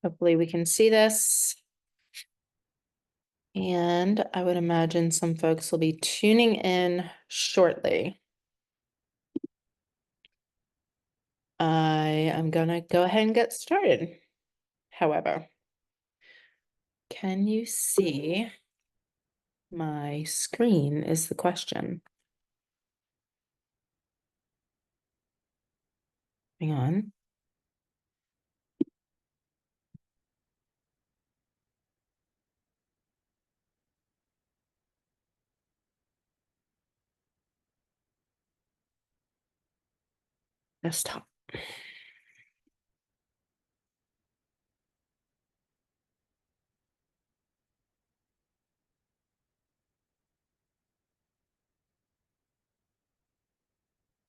Hopefully we can see this. And I would imagine some folks will be tuning in shortly. I am gonna go ahead and get started. However, can you see my screen is the question. Hang on. Desktop.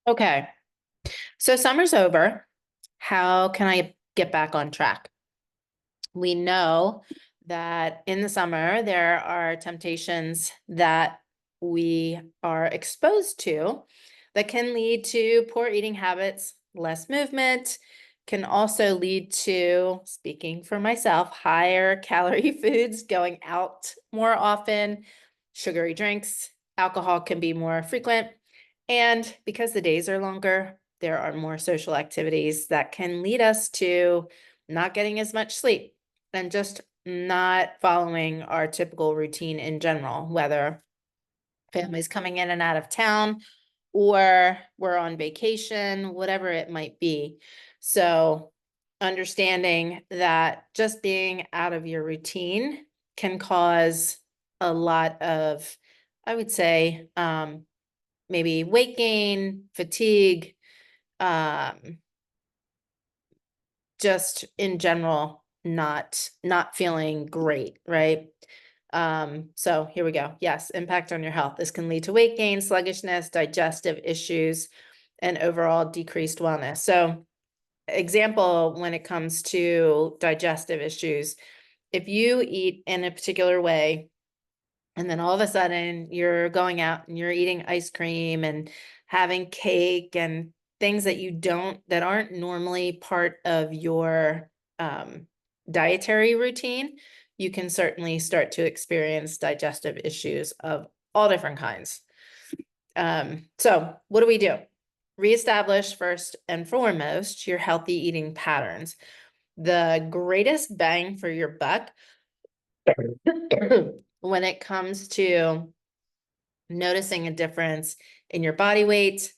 Okay, so summer's over. How can I get back on track? We know that in the summer, there are temptations that we are exposed to that can lead to poor eating habits, less movement, can also lead to, speaking for myself, higher calorie foods, going out more often, sugary drinks, alcohol can be more frequent. And because the days are longer, there are more social activities that can lead us to not getting as much sleep and just not following our typical routine in general, whether families coming in and out of town or we're on vacation, whatever it might be. So understanding that just being out of your routine can cause a lot of, I would say, maybe weight gain, fatigue, just in general, not feeling great, right? So here we go. Yes, impact on your health. This can lead to weight gain, sluggishness, digestive issues, and overall decreased wellness. So example, when it comes to digestive issues, if you eat in a particular way, and then all of a sudden you're going out and you're eating ice cream and having cake and things that aren't normally part of your dietary routine, you can certainly start to experience digestive issues of all different kinds. So what do? Reestablish first and foremost your healthy eating patterns. The greatest bang for your buck when it comes to noticing a difference in your body weight,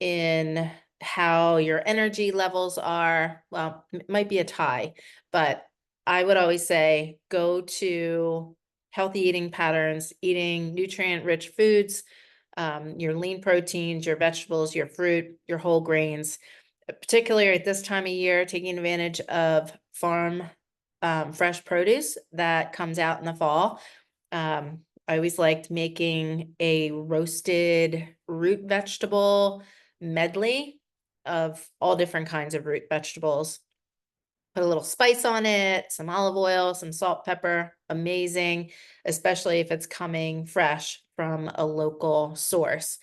in how your energy levels are. Well, it might be a tie, but I would always say go to healthy eating patterns, eating nutrient-rich foods, your lean proteins, your vegetables, your fruit, your whole grains, particularly at this time of year, taking advantage of farm fresh produce that comes out in the fall. I always liked making a roasted root vegetable medley of all different kinds of root vegetables. Put a little spice on it, some olive oil, some salt, pepper, amazing, especially if it's coming fresh from a local source.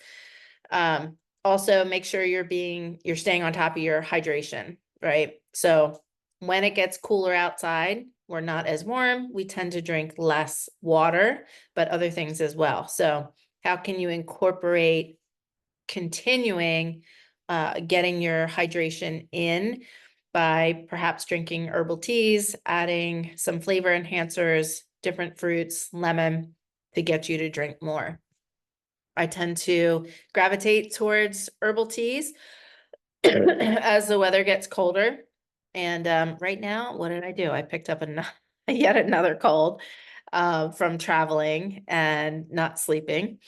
Also make sure you're staying on top of your hydration, right? So when it gets cooler outside, we're not as warm, we tend to drink less water, but other things as well. So how can you incorporate continuing getting your hydration in by perhaps drinking herbal teas, adding some flavor enhancers, different fruits, lemon to get you to drink more. I tend to gravitate towards herbal teas as the weather gets colder. And right now, what did I do? I picked up yet another cold from traveling and not sleeping.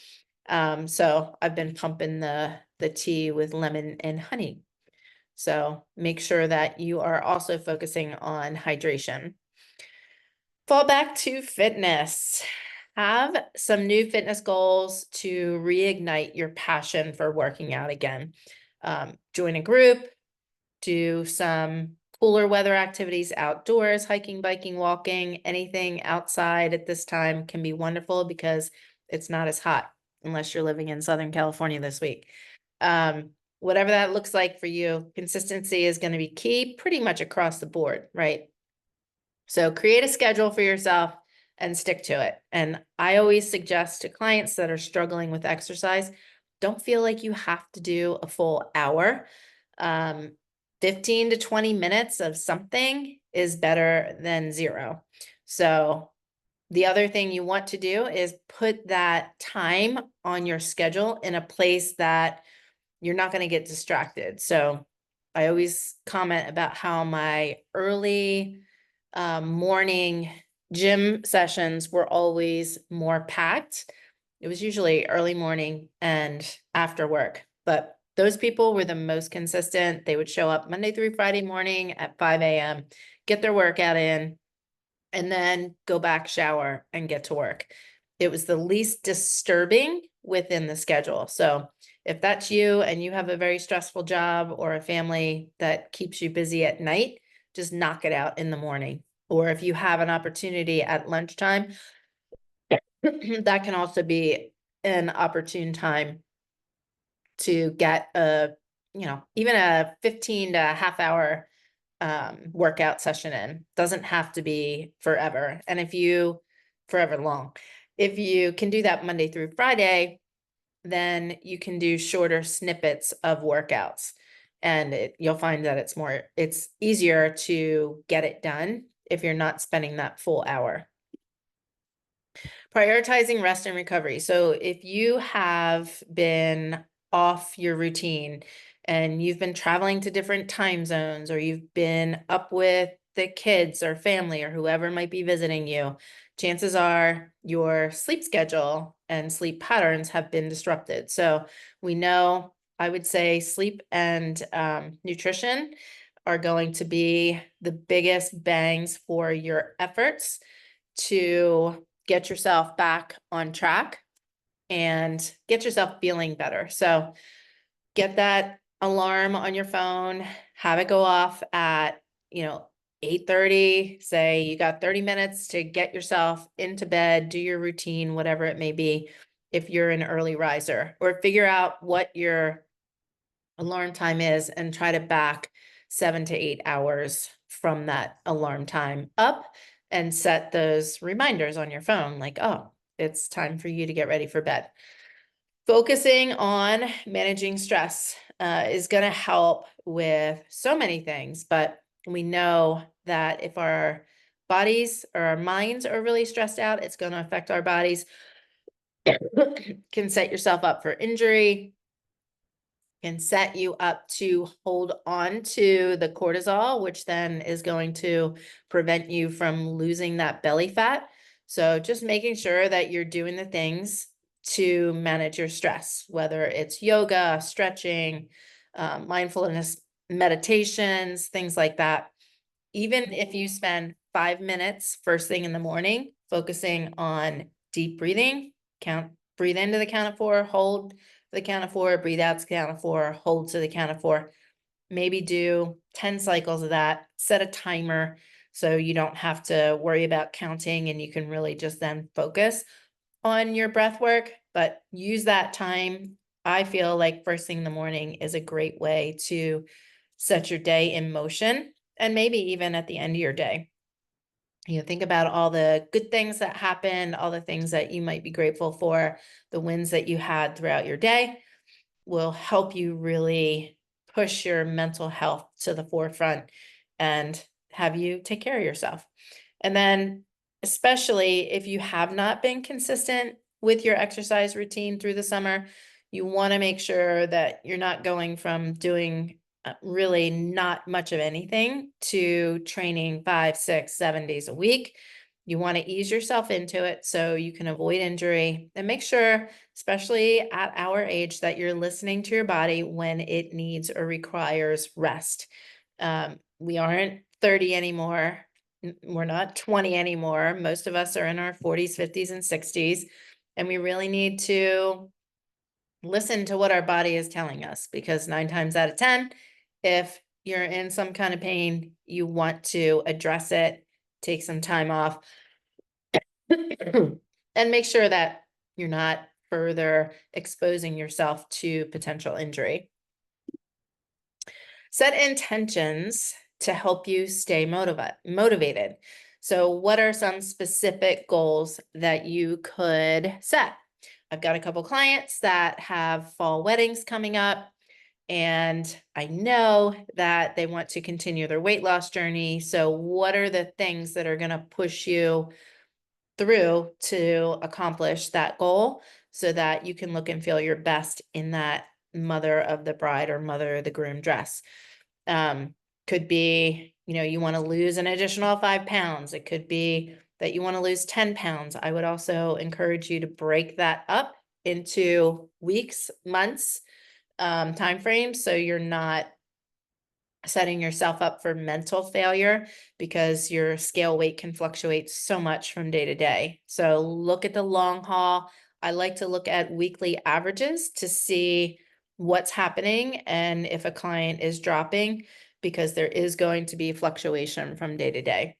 So I've been pumping the tea with lemon and honey. So make sure that you are also focusing on hydration. Fall back to fitness. Have some new fitness goals to reignite your passion for working out again. Join a group, do some cooler weather activities outdoors, hiking, biking, walking, anything outside at this time can be wonderful because it's not as hot unless you're living in Southern California this week. Whatever that looks like for you, consistency is going to be key pretty much across the board, right? So create a schedule for yourself and stick to it. And I always suggest to clients that are struggling with exercise, don't feel like you have to do a full hour. Um, 15 to 20 minutes of something is better than zero. So the other thing you want to do is put that time on your schedule in a place that you're not going to get distracted. So I always comment about how my early morning gym sessions were always more packed. It was usually early morning and after work, but those people were the most consistent. They would show up Monday through Friday morning at 5 a.m., get their workout in, and then go back, shower, and get to work. It was the least disturbing within the schedule. So if that's you and you have a very stressful job or a family that keeps you busy at night, just knock it out in the morning. Or if you have an opportunity at lunchtime, that can also be an opportune time to get even a 15 to half hour workout session in. Doesn't have to be forever. And forever long, if you can do that Monday through Friday, then you can do shorter snippets of workouts. And you'll find that it's easier to get it done if you're not spending that full hour. Prioritizing rest and recovery. So if you have been off your routine and you've been traveling to different time zones, or you've been up with the kids or family or whoever might be visiting you, chances are your sleep schedule and sleep patterns have been disrupted. So we know, I would say sleep and nutrition are going to be the biggest bangs for your efforts to get yourself back on track and get yourself feeling better. So get that alarm on your phone, have it go off at, 8:30, say you got 30 minutes to get yourself into bed, do your routine, whatever it may be, if you're an early riser, or figure out what your alarm time is and try to back 7 to 8 hours from that alarm time up and set those reminders on your phone like, oh, it's time for you to get ready for bed. Focusing on managing stress is going to help with so many things, but we know that if our bodies or our minds are really stressed out, it's going to affect our bodies. Can set yourself up for injury, can set you up to hold on to the cortisol, which then is going to prevent you from losing that belly fat. So just making sure that you're doing the things to manage your stress, whether it's yoga, stretching, mindfulness meditations, things like that. Even if you spend 5 minutes first thing in the morning, focusing on deep breathing, breathe into the count of 4, hold the count of 4, breathe out to the count of 4, hold to the count of 4. Maybe do 10 cycles of that, set a timer so you don't have to worry about counting and you can really just then focus on your breath work, but use that time. I feel like first thing in the morning is a great way to set your day in motion, and maybe even at the end of your day. Think about all the good things that happened, all the things that you might be grateful for, the wins that you had throughout your day will help you really push your mental health to the forefront and have you take care of yourself. And then, especially if you have not been consistent with your exercise routine through the summer, you want to make sure that you're not going from doing really not much of anything to training 5, 6, 7 days a week. You want to ease yourself into it so you can avoid injury, and make sure, especially at our age, that you're listening to your body when it needs or requires rest. We aren't 30 anymore. We're not 20 anymore. Most of us are in our 40s, 50s, and 60s. And we really need to listen to what our body is telling us, because 9 times out of 10, if you're in some kind of pain, you want to address it, take some time off, and make sure that you're not further exposing yourself to potential injury. Set intentions to help you stay motivated. So what are some specific goals that you could set? I've got a couple clients that have fall weddings coming up, and I know that they want to continue their weight loss journey. So what are the things that are going to push you through to accomplish that goal so that you can look and feel your best in that mother of the bride or mother of the groom dress? Um, could be, you want to lose an additional 5 pounds. It could be that you want to lose 10 pounds. I would also encourage you to break that up into weeks, months, time frames, so you're not setting yourself up for mental failure, because your scale weight can fluctuate so much from day to day. So look at the long haul. I like to look at weekly averages to see what's happening and if a client is dropping, because there is going to be fluctuation from day to day.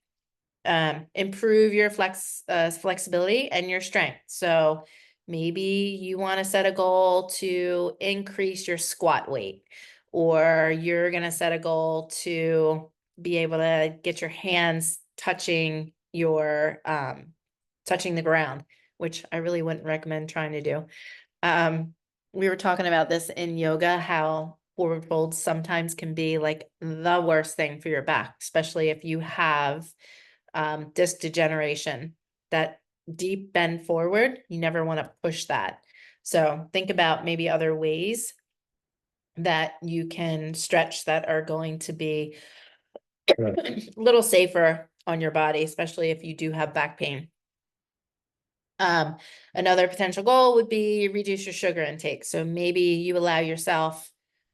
Improve your flexibility and your strength. So maybe you want to set a goal to increase your squat weight, or you're going to set a goal to be able to get your hands touching touching the ground, which I really wouldn't recommend trying to do. We were talking about this in yoga, how forward folds sometimes can be like the worst thing for your back, especially if you have disc degeneration. That deep bend forward, you never want to push that. So think about maybe other ways that you can stretch that are going to be a little safer on your body, especially if you do have back pain. Another potential goal would be reduce your sugar intake. So maybe you allow yourself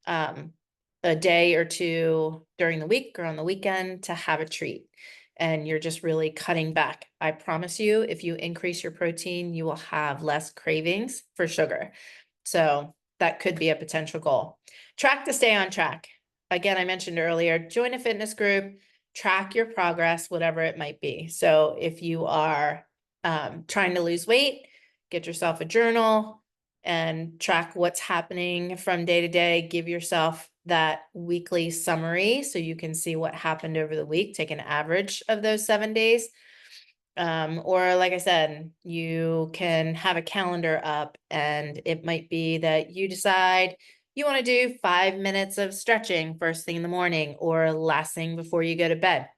a day or two during the week or on the weekend to have a treat, and you're just really cutting back. I promise you, if you increase your protein, you will have less cravings for sugar. So that could be a potential goal. Track to stay on track. Again, I mentioned earlier, join a fitness group, track your progress, whatever it might be. So if you are trying to lose weight, get yourself a journal and track what's happening from day to day. Give yourself that weekly summary so you can see what happened over the week. Take an average of those 7 days. Or like I said, you can have a calendar up, and it might be that you decide you want to do 5 minutes of stretching first thing in the morning or last thing before you go to bed.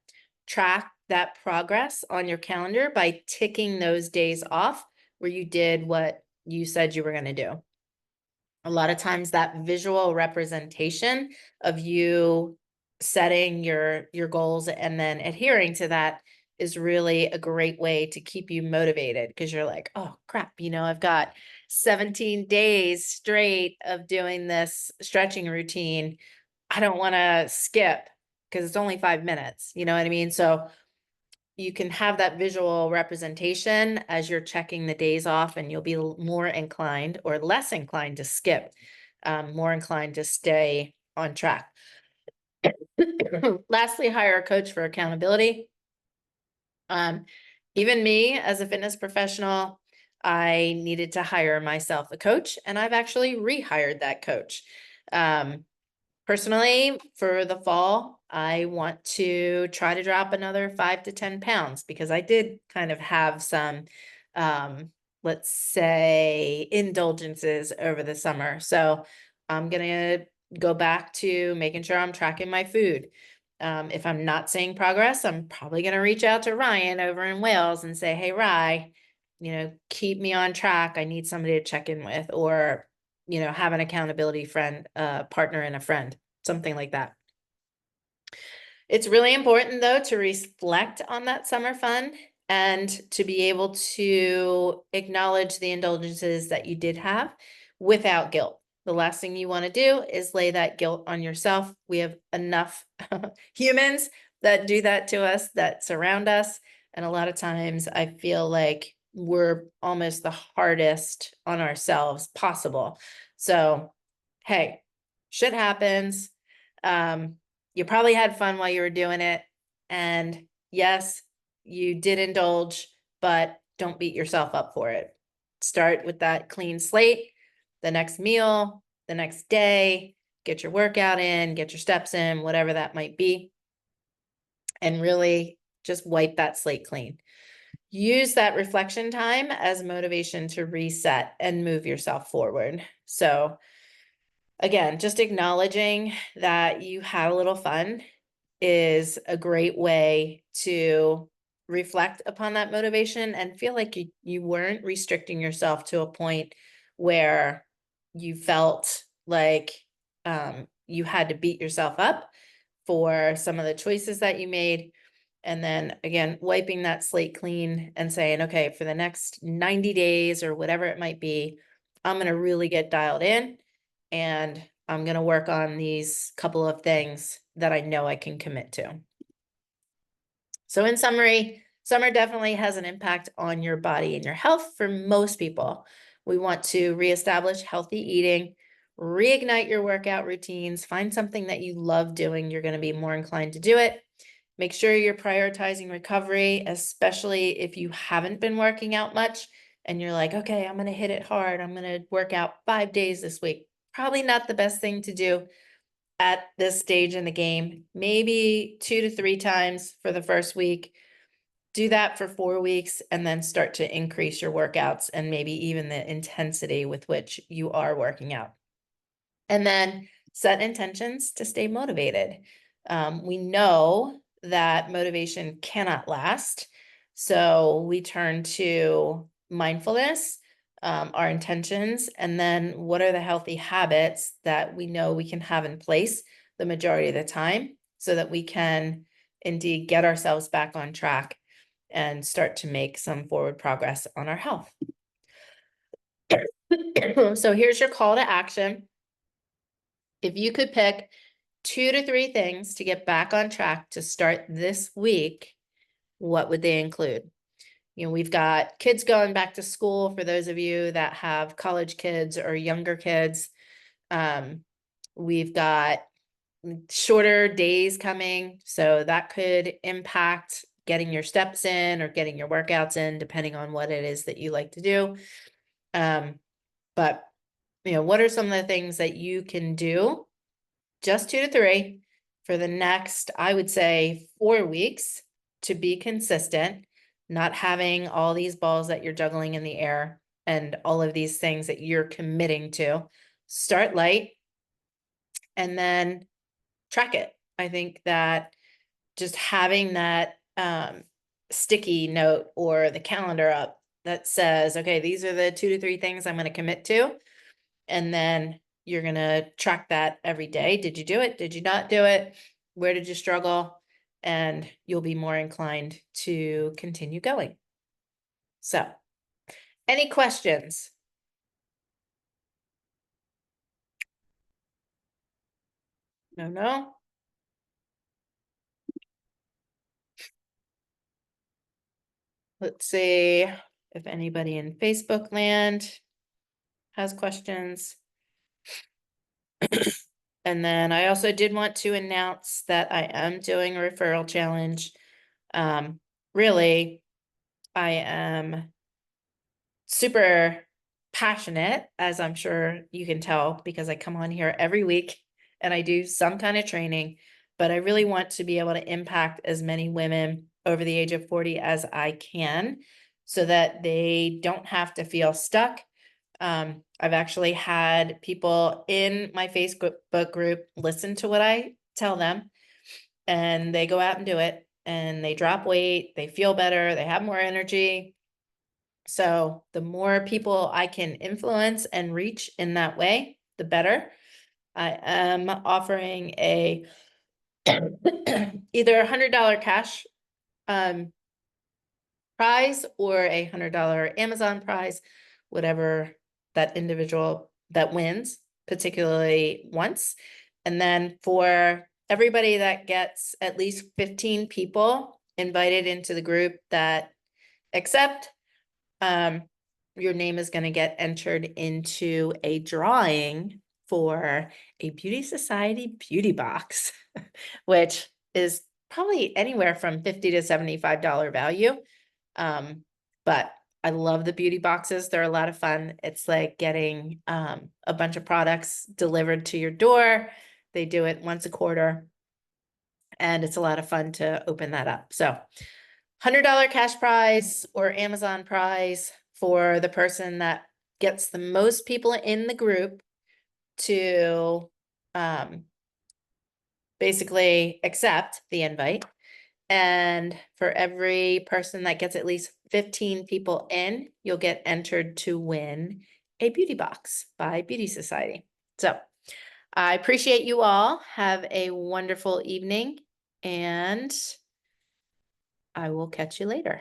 Track that progress on your calendar by ticking those days off where you did what you said you were going to do. A lot of times that visual representation of you setting your goals and then adhering to that is really a great way to keep you motivated, because you're like, oh crap, I've got 17 days straight of doing this stretching routine. I don't want to skip because it's only 5 minutes. You know what I mean? So you can have that visual representation as you're checking the days off, and you'll be more inclined or less inclined to skip, more inclined to stay on track. Lastly, hire a coach for accountability. Even me as a fitness professional, I needed to hire myself a coach, and I've actually rehired that coach. Personally, for the fall, I want to try to drop another 5 to 10 pounds, because I did kind of have some, let's say, indulgences over the summer. So I'm going to go back to making sure I'm tracking my food. If I'm not seeing progress, I'm probably going to reach out to Ryan over in Wales and say, hey, Rye, keep me on track. I need somebody to check in with, or have an accountability friend, partner and a friend, something like that. It's really important, though, to reflect on that summer fun and to be able to acknowledge the indulgences that you did have without guilt. The last thing you want to do is lay that guilt on yourself. We have enough humans that do that to us, that surround us. And a lot of times I feel like we're almost the hardest on ourselves possible. So, hey, shit happens. You probably had fun while you were doing it. And yes, you did indulge, but don't beat yourself up for it. Start with that clean slate. The next meal, the next day, get your workout in, get your steps in, whatever that might be. And really just wipe that slate clean. Use that reflection time as motivation to reset and move yourself forward. So again, just acknowledging that you had a little fun is a great way to reflect upon that motivation and feel like you weren't restricting yourself to a point where you felt like you had to beat yourself up for some of the choices that you made. And then again, wiping that slate clean and saying, okay, for the next 90 days or whatever it might be, I'm going to really get dialed in and I'm going to work on these couple of things that I know I can commit to. So in summary, summer definitely has an impact on your body and your health for most people. We want to reestablish healthy eating, reignite your workout routines, find something that you love doing. You're going to be more inclined to do it. Make sure you're prioritizing recovery, especially if you haven't been working out much and you're like, okay, I'm going to hit it hard. I'm going to work out 5 days this week. Probably not the best thing to do at this stage in the game. Maybe 2 to 3 times for the first week. Do that for 4 weeks and then start to increase your workouts and maybe even the intensity with which you are working out. And then set intentions to stay motivated. We know that motivation cannot last. So we turn to mindfulness, our intentions, and then what are the healthy habits that we know we can have in place the majority of the time so that we can indeed get ourselves back on track and start to make some forward progress on our health. So here's your call to action. If you could pick 2 to 3 things to get back on track to start this week, what would they include? You know, we've got kids going back to school for those of you that have college kids or younger kids. We've got shorter days coming, so that could impact getting your steps in or getting your workouts in, depending on what it is that you like to do. But, you know, what are some of the things that you can do? Just 2 to 3 for the next, I would say, 4 weeks to be consistent, not having all these balls that you're juggling in the air and all of these things that you're committing to. Start light and then track it. I think that just having that sticky note or the calendar up that says, okay, these are the 2 to 3 things I'm going to commit to. And then you're going to track that every day. Did you do it? Did you not do it? Where did you struggle? And you'll be more inclined to continue going. So, any questions? No? Let's see if anybody in Facebook land has questions. And then I also did want to announce that I am doing a referral challenge. Really, I am super passionate, as I'm sure you can tell, because I come on here every week and I do some kind of training, but I really want to be able to impact as many women over the age of 40 as I can so that they don't have to feel stuck. I've actually had people in my Facebook group listen to what I tell them and they go out and do it and they drop weight, they feel better, they have more energy. So the more people I can influence and reach in that way, the better. I am offering a either $100 cash prize or a $100 Amazon prize, whatever that individual that wins particularly wants. And then for everybody that gets at least 15 people invited into the group that accept, your name is going to get entered into a drawing for a Beauty Society beauty box, which is probably anywhere from $50 to $75 value. But I love the beauty boxes. They're a lot of fun. It's like getting a bunch of products delivered to your door. They do it once a quarter. And it's a lot of fun to open that up. So $100 cash prize or Amazon prize for the person that gets the most people in the group to basically accept the invite. And for every person that gets at least 15 people in, you'll get entered to win a beauty box by Beauty Society. So I appreciate you all. Have a wonderful evening, and I will catch you later.